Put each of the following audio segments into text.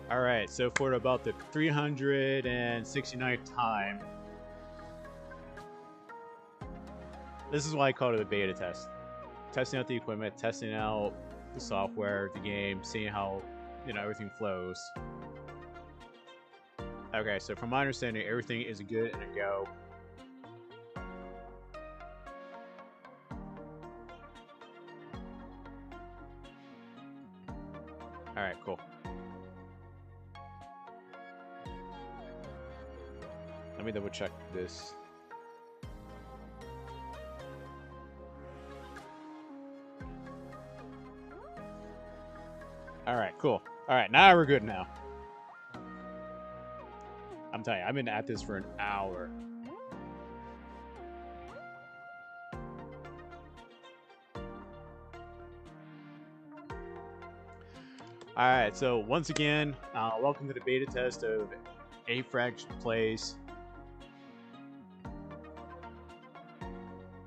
Alright, so for about the 369th time, this is why I call it a beta test. Testing out the equipment, testing out the software, the game, seeing how, everything flows. Okay, so from my understanding, everything is good and a go. Alright, cool. Let me double check this. Alright, cool. Alright, now we're good now. I'm telling you, I've been at this for an hour. Alright, so once again, welcome to the beta test of aidfrags plays.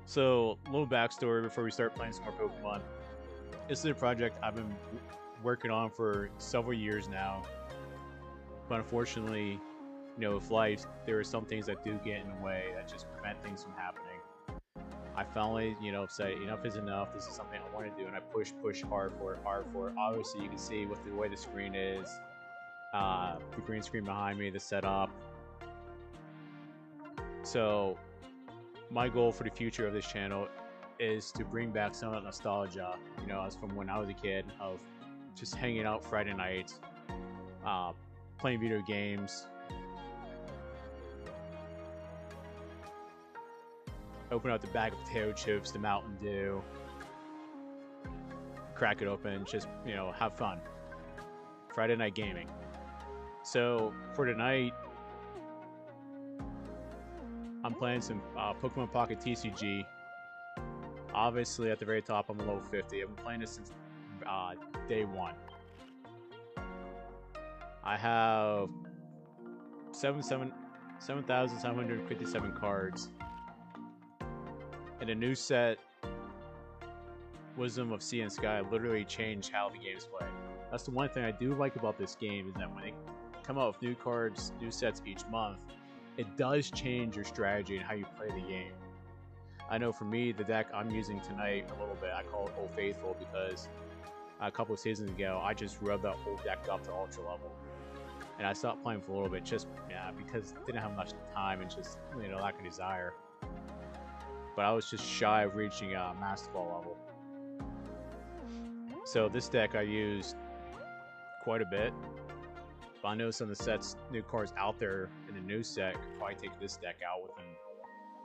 So, a little backstory before we start playing some more Pokemon. This is a project I've been working on for several years now. But unfortunately, with life, there are some things that do get in the way that just prevent things from happening. I finally, say enough is enough. This is something I want to do, and I push hard for it. Obviously, you can see with the way the screen is, the green screen behind me, the setup. So, my goal for the future of this channel is to bring back some of the nostalgia, as from when I was a kid, of just hanging out Friday nights, playing video games, open up the bag of potato chips, the Mountain Dew, crack it open, just, have fun. Friday night gaming. So, for tonight, I'm playing some Pokemon Pocket TCG. Obviously, at the very top, I'm a level 50. I've been playing this since day one. I have 7,757 cards. And a new set, Wisdom of Sea and Sky, literally changed how the game's played. That's the one thing I do like about this game, is that when they come out with new cards, new sets each month, it does change your strategy and how you play the game. I know for me, the deck I'm using tonight a little bit, I call it Old Faithful, because a couple of seasons ago, I just rubbed that whole deck up to ultra level. And I stopped playing for a little bit, because I didn't have much time and just, lack of desire. But I was just shy of reaching Master Ball level. So this deck I used quite a bit. But I know some of the sets, new cards out there in the new set could probably take this deck out within,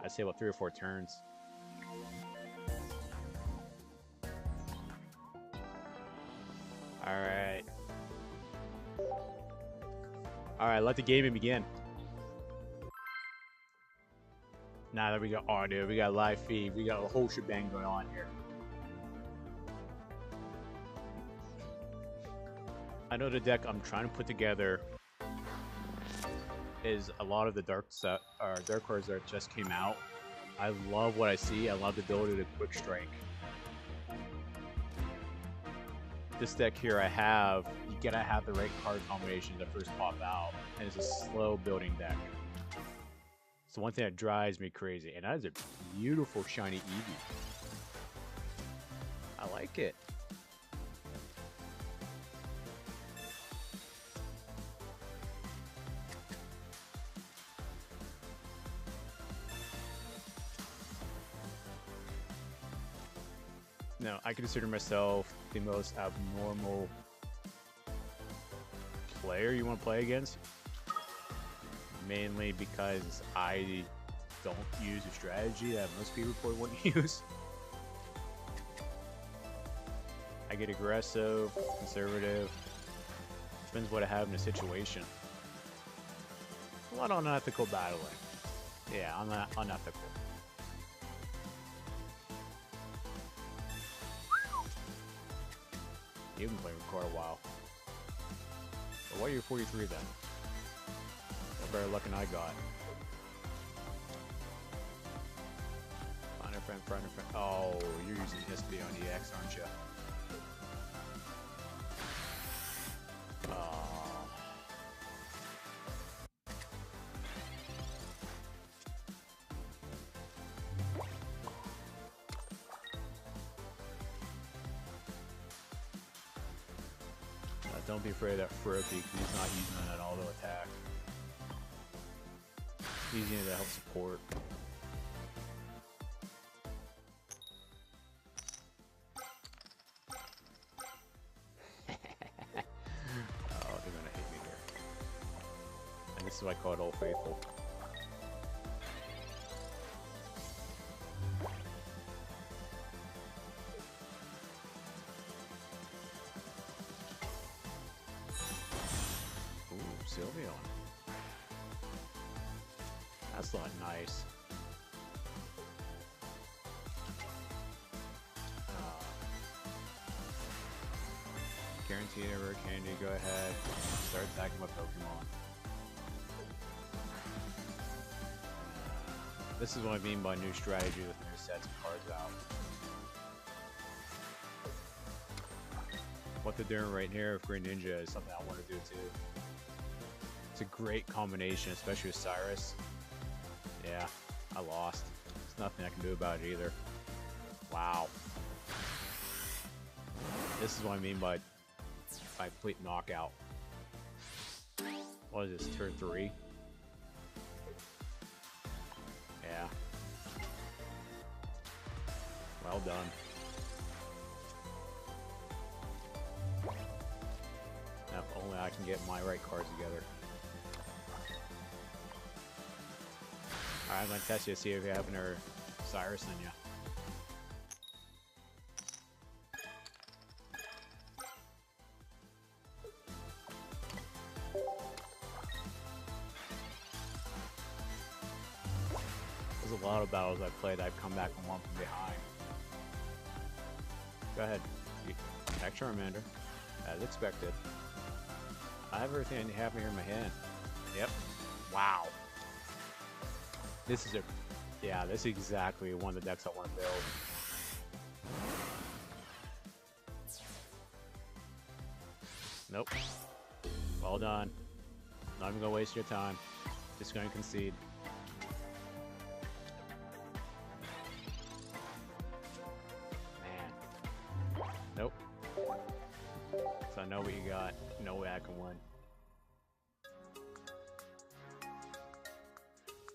I'd say, about 3 or 4 turns. Alright. Alright, let the gaming begin. Now that we got audio, we got live feed, we got a whole shebang going on here. I know the deck I'm trying to put together is a lot of the dark cards that just came out. I love what I see. I love the ability to quick strike. This deck here you gotta have the right card combination to first pop out, and it's a slow building deck. So one thing that drives me crazy, and that is a beautiful shiny Eevee. I like it. No, I consider myself the most abnormal player you want to play against. Mainly because I don't use a strategy that most people probably wouldn't use. I get aggressive, conservative. Depends what I have in a situation. A lot of unethical battling. Yeah, unethical. You've been playing for quite a while. But why are you 43 then? No better luck than I got. Find a friend. Oh, you're using SD on EX, aren't you? Oh. Don't be afraid of that Ferda because he's not using it at all to attack. He's using it to help support. Oh, they're gonna hate me here. And this is why I call it Old Faithful. Sylveon. That's not nice. Guaranteed ever candy, go ahead. Start attacking my Pokemon. This is what I mean by new strategy with new sets of cards out. What they're doing right here with Green Ninja is something I want to do too. It's a great combination, especially with Cyrus. Yeah, I lost. There's nothing I can do about it either. Wow. This is what I mean by complete knockout. What is this, turn 3? Yeah. Well done. Now, if only I can get my right cards together. Alright, I'm gonna test you to see if you have another Cyrus in you. There's a lot of battles I've played I've come back and won from behind. Go ahead. Attack Charmander. As expected. I have everything I have here in my hand. Yep. Wow. This is this is exactly one of the decks I want to build. Nope. Well done. Not even gonna waste your time. Just gonna concede. Man. Nope. So I know what you got. No way I can win.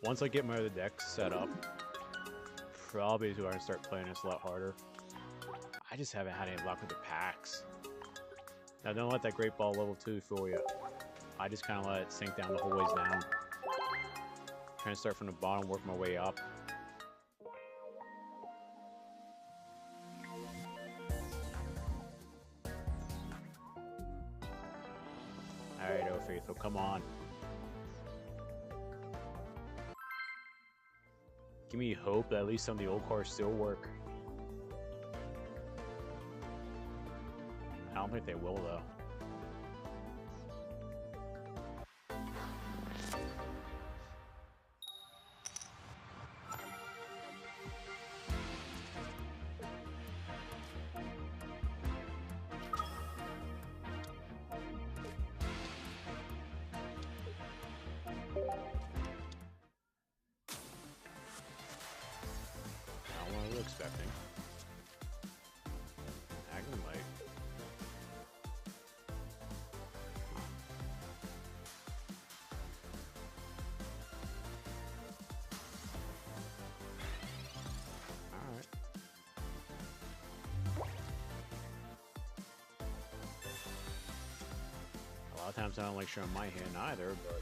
Once I get my other decks set up, probably is where I start playing this a lot harder. I just haven't had any luck with the packs. Now don't let that Great Ball level 2 fool you. I just kind of let it sink down the whole ways down. Trying to start from the bottom, work my way up. Alright, oh Faithful, come on. Give me hope that at least some of the old cards still work. I don't think they will, though. Not what I was expecting. Magnemite. Alright. A lot of times I don't like showing my hand either, but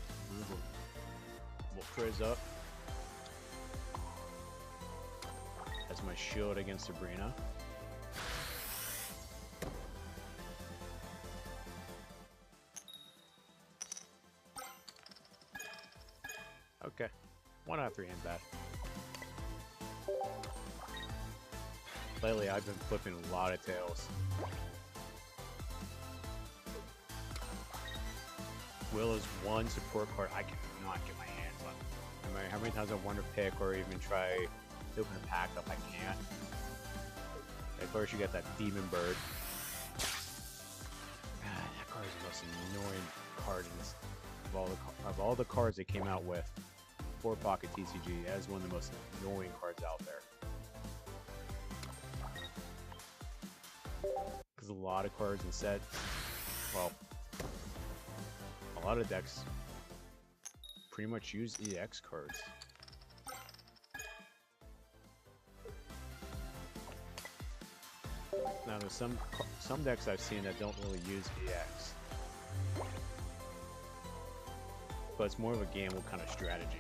we'll Frizz up. That's my shield against Sabrina. Okay. 1 out of 3 ain't bad. Lately I've been flipping a lot of tails. Will is one support card I cannot get my hands on. No matter how many times I want to pick or even try to open a pack up, I can't. Of course, you get that Demon Bird. God, that card is the most annoying card in this. Of all the cards they came out with for Pocket TCG, that is one of the most annoying cards out there. Because a lot of cards and sets, well, A lot of decks pretty much use EX cards. Now there's some decks I've seen that don't really use EX. But it's more of a gamble kind of strategy.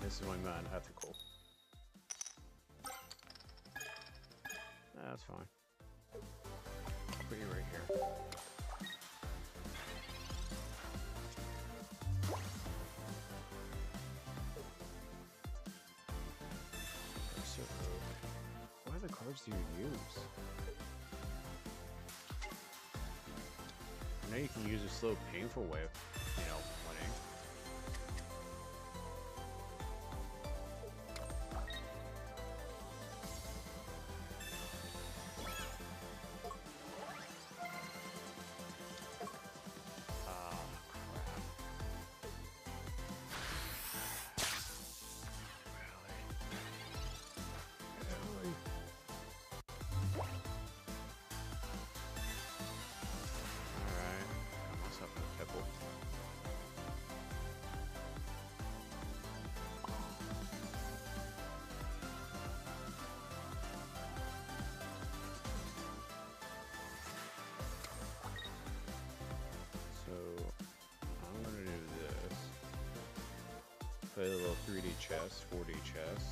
This is going unethical. That's fine. Put you right here. So, what other cards do you use? I know you can use a slow, painful way of, you know, winning. Play a little 3D chess, 4D chess.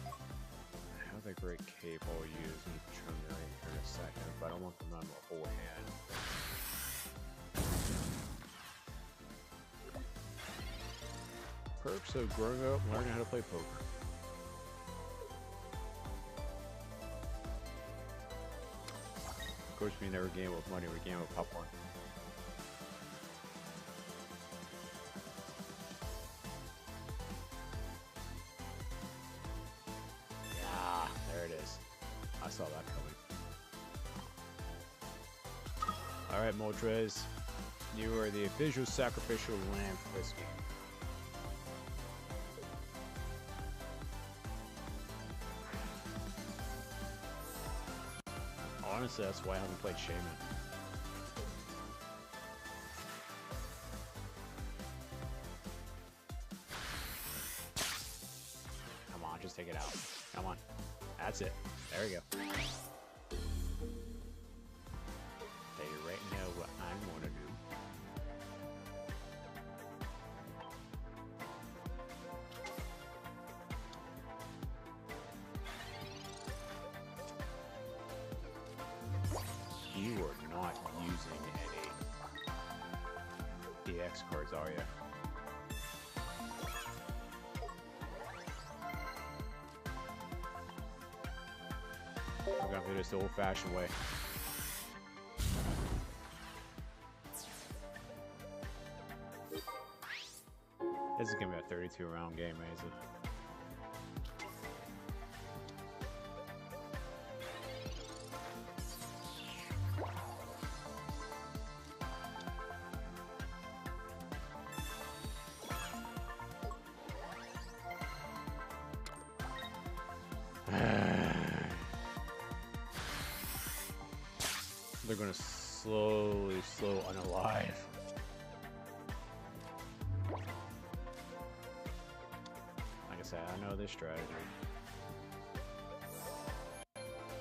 I have a great cape I'll use and trim right here in a second, but I don't want them on the whole hand. Perks of growing up, learning how to play poker. Of course, we never game with money, we game with popcorn. Yeah, there it is. I saw that coming. Alright, Moltres. You are the official sacrificial lamb for this game. Honestly, that's why I haven't played Shaman. Come on, just take it out. Come on. That's it. There we go. Tell you right now what I'm gonna do. You are not using any EX cards, are you? We're gonna do this the old-fashioned way. This is gonna be a 32-round game, isn't it? They're gonna slowly slow unalive. Like I said, I know this strategy.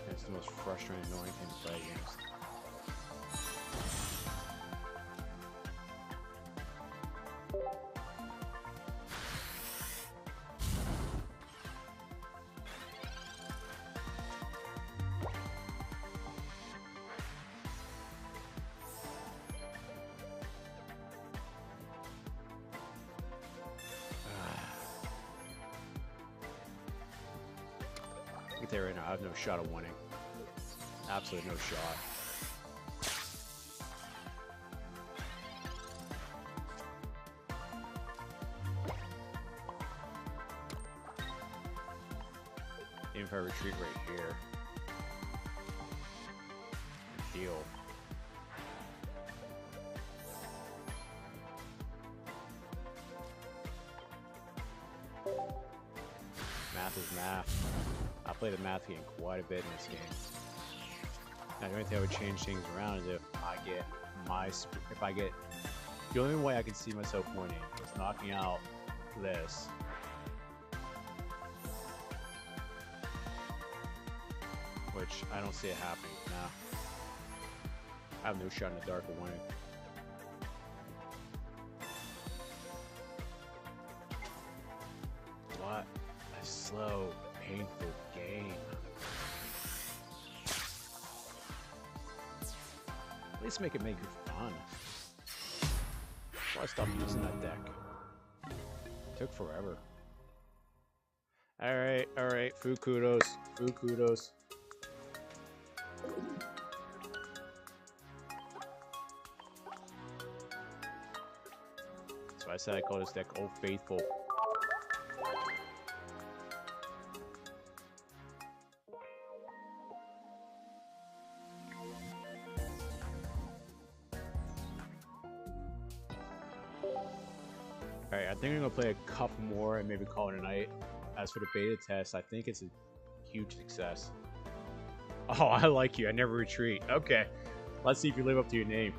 It's the most frustrating, annoying thing to play against. tell you right now, I have no shot of winning. Absolutely no shot. Even if I retreat right here. Deal. Math is math. I play the math game quite a bit in this game. Now, the only thing I would change things around is if I get the only way I can see myself winning is knocking out this. Which I don't see it happening. Nah. I have no shot in the dark of winning. What a slow, painful game. At least make it fun. Why stop using that deck? It took forever. Alright, food kudos. Food kudos. So I said I call this deck Old Faithful. Alright, I think I'm gonna play a couple more and maybe call it a night. As for the beta test, I think it's a huge success. Oh, I like you. I never retreat. Okay. Let's see if you live up to your name.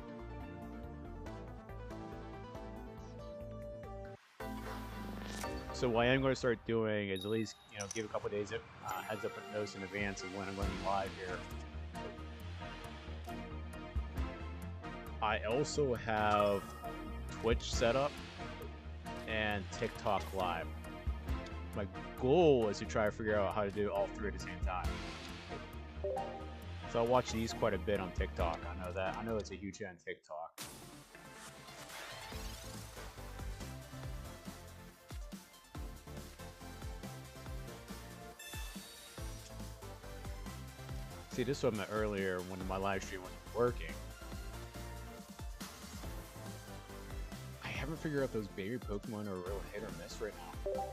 So what I am going to start doing is at least, give a couple days heads up and notice in advance of when I'm going to be live here. I also have Twitch set up and TikTok live. My goal is to try to figure out how to do all three at the same time. So I watch these quite a bit on TikTok. I know that. I know it's a huge hit on TikTok. See, this was earlier when my live stream wasn't working. I haven't figured out those baby Pokemon are a real hit or miss right now.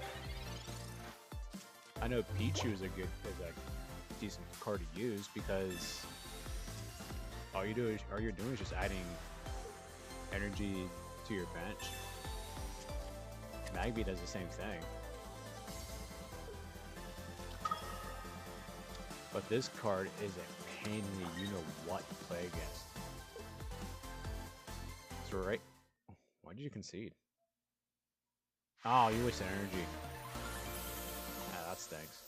I know Pichu is a decent card to use because all you're doing is just adding energy to your bench. Magby does the same thing. But this card is a pain in the you-know-what to play against. So right... Why did you concede? Oh, you wasted energy. Ah, that stinks.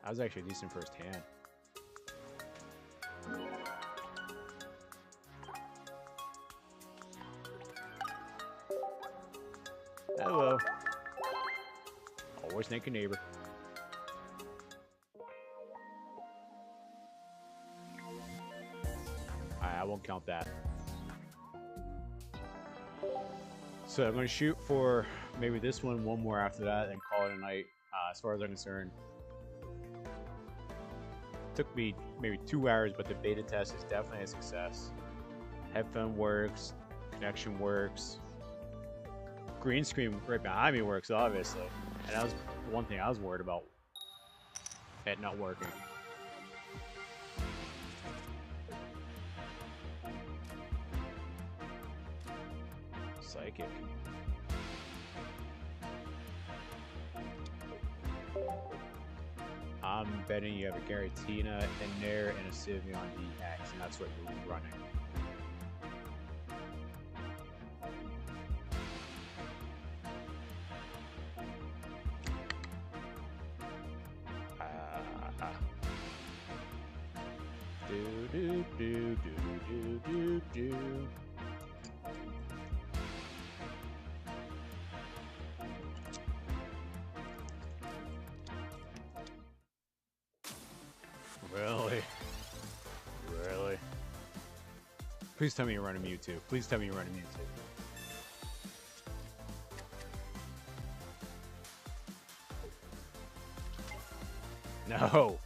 That was actually a decent first hand. Hello. Always thank your neighbor. I won't count that. So I'm going to shoot for maybe this one more after that, and call it a night. As far as I'm concerned, took me maybe 2 hours, but the beta test is definitely a success. Headphone works, connection works, green screen right behind me works, obviously, and that was one thing I was worried about, it not working. Psychic. I'm betting you have a Garatina in there and a Sylveon DX, and that's what you're running. Do do do do do do do. Really? Really? Please tell me you're running Mewtwo. Please tell me you're running Mewtwo. No.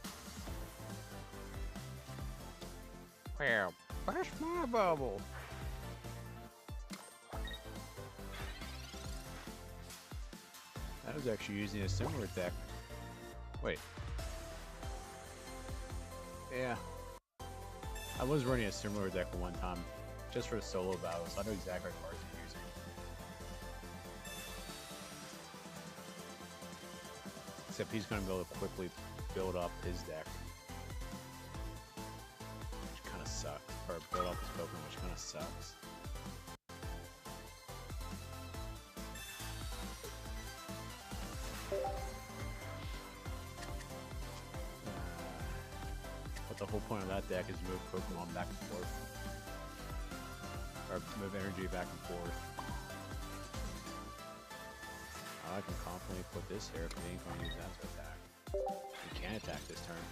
Well, that's my bubble. I was actually using a similar deck. Wait. Yeah. I was running a similar deck at one time, just for solo battles. I know exactly what cards you're using. Except he's going to be able to quickly build up his deck. Which kind of sucks. Or build up his Pokemon, which kind of sucks. But the whole point of that deck is move Pokemon back and forth. Or move energy back and forth. I can confidently put this here if he ain't going to use that to attack. He can attack this turn.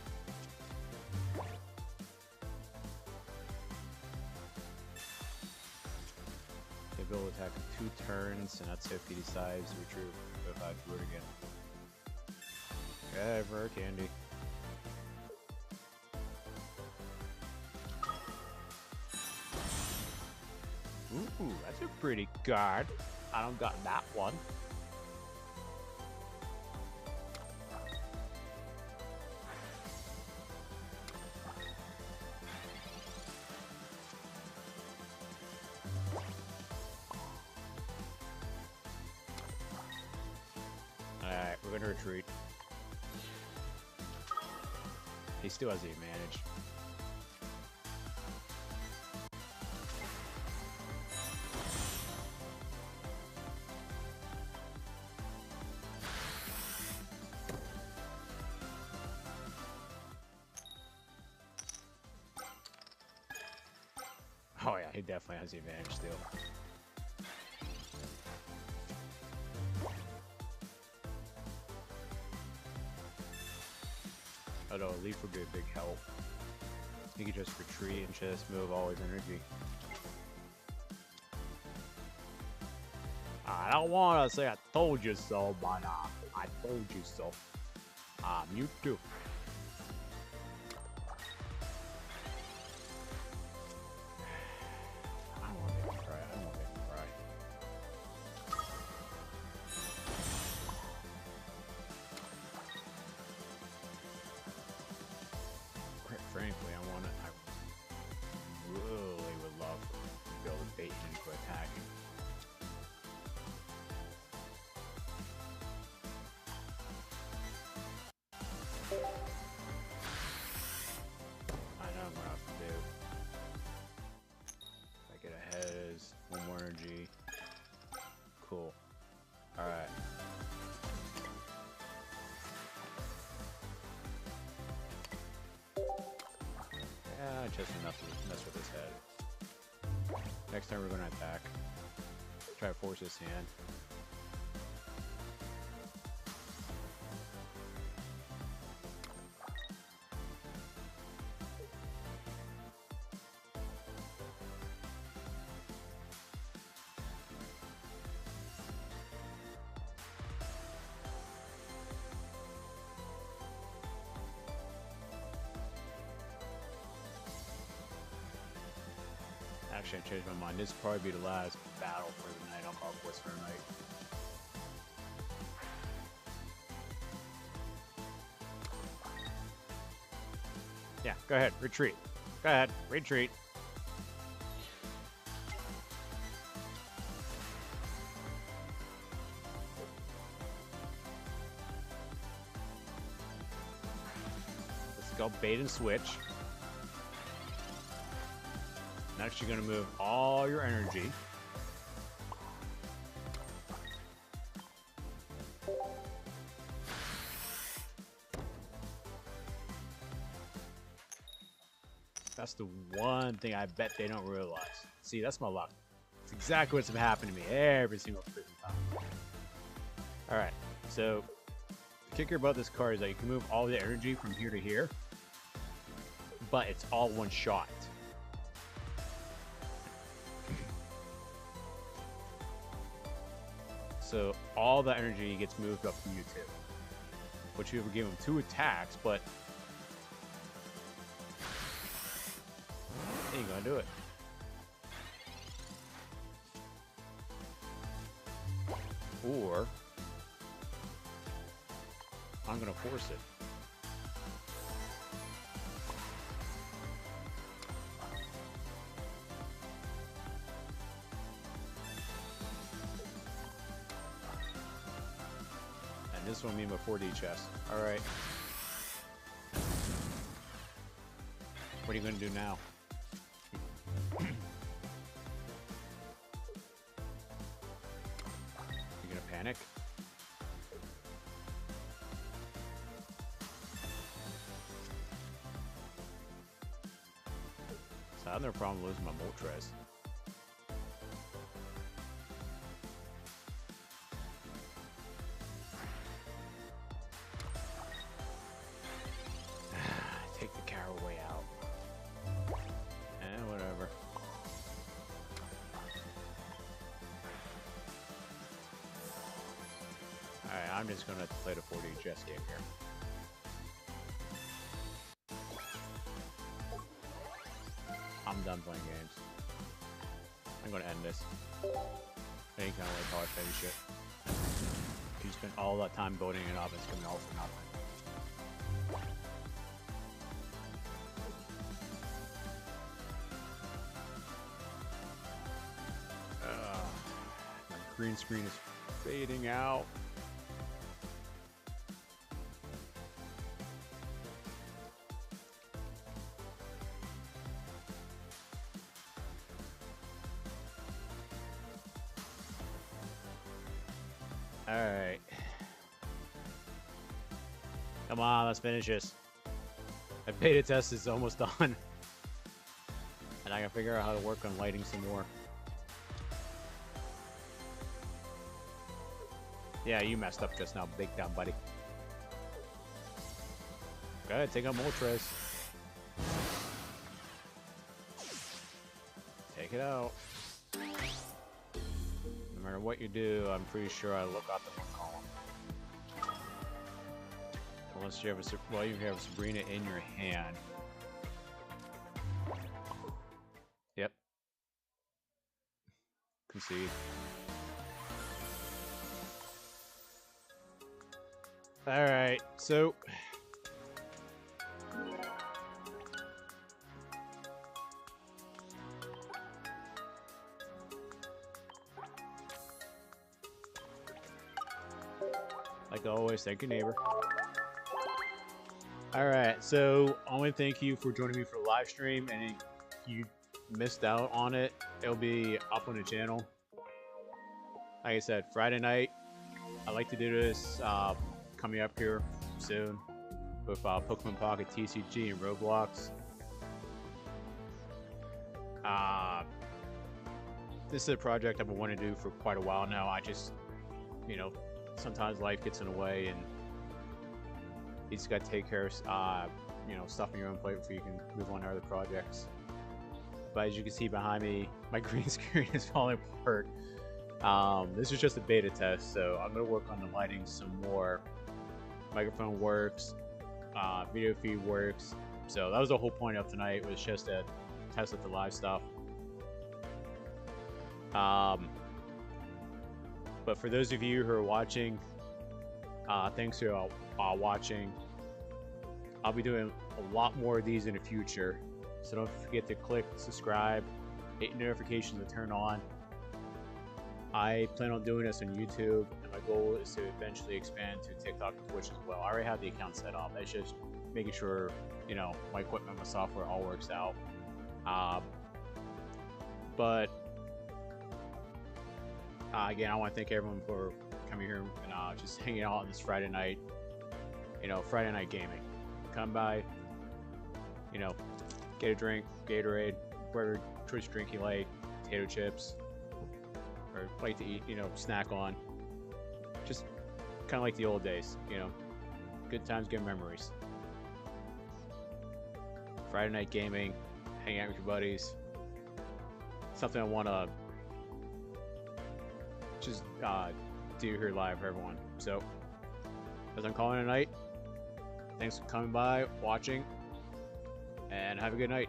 He'll be able to attack in 2 turns, and that's if he decides to retreat if I do it again. Yeah, rare candy. Ooh, that's a pretty card. I don't got that one. Alright, we're gonna retreat. He still has the advantage. Oh yeah, he definitely has the advantage still. Although a leaf would be a big help. He could just retreat and just move all his energy. I don't want to say I told you so, but I told you so. Mewtwo. I don't want to make him cry. I don't want to make him cry. Quite frankly, I really would love to be able to bait him into attacking. I know what I have to do. If I get ahead is 1 more energy. Cool. Alright. Yeah, just enough to mess with his head. Next time we're going to attack. Try to force his hand. Actually, I changed my mind. This will probably be the last battle for the night. I'll call it quits for the night. Yeah, go ahead. Retreat. Go ahead. Retreat. Let's go bait and switch. Next, you're going to move all your energy. That's the one thing I bet they don't realize. See, that's my luck. It's exactly what's been happening to me every single freaking time. Alright, so the kicker about this card is that you can move all the energy from here to here, but it's all one shot. So all the energy gets moved up from you too. which we would give him 2 attacks, but he ain't gonna do it. Or I'm gonna force it. And this one mean my 4D chest. Alright. What are you gonna do now? You gonna panic? So I have no problem losing my Moltres. Take the Caraway out. Whatever. Alright, I'm just gonna play the 4D chess game here. I'm done playing games. I'm gonna end this. I ain't gonna like hard finish it. You spent all that time building it up, it's coming all for nothing. My green screen is fading out. Alright. Come on, let's finish this. My beta test is almost done. And I can figure out how to work on lighting some more. Yeah, you messed up just now, big down, buddy. Go ahead, take out Moltres. Take it out. No matter what you do, I'm pretty sure I look out the one column. Unless you have a, well, you have Sabrina in your hand. Yep. Concede. Alright, so like always, thank you, neighbor. Alright, so I want to thank you for joining me for the live stream, and if you missed out on it, it'll be up on the channel. Like I said, Friday night, I like to do this coming up here soon with Pokemon Pocket TCG and Roblox. This is a project I've been wanting to do for quite a while now. I just, you know, sometimes life gets in the way, and you just got to take care of, you know, stuff on your own plate before you can move on to other projects. But as you can see behind me, my green screen is falling apart. This is just a beta test, so I'm going to work on the lighting some more. Microphone works, video feed works. So that was the whole point of tonight, was just to test out the live stuff. But for those of you who are watching, thanks for watching. I'll be doing a lot more of these in the future, so don't forget to click subscribe, hit notifications to turn on. I plan on doing this on YouTube, and my goal is to eventually expand to TikTok and Twitch as well. I already have the account set up. It's just making sure, you know, my equipment, my software all works out. But again, I want to thank everyone for coming here and just hanging out on this Friday night. You know, Friday night gaming. Come by, you know, get a drink, Gatorade, whatever choice drink you like, potato chips, or like to eat, you know, snack on. Just kind of like the old days, you know. Good times, good memories. Friday night gaming, hang out with your buddies. Something I want to just do here live for everyone. So, as I'm calling it a night, Thanks for coming by, watching, and have a good night.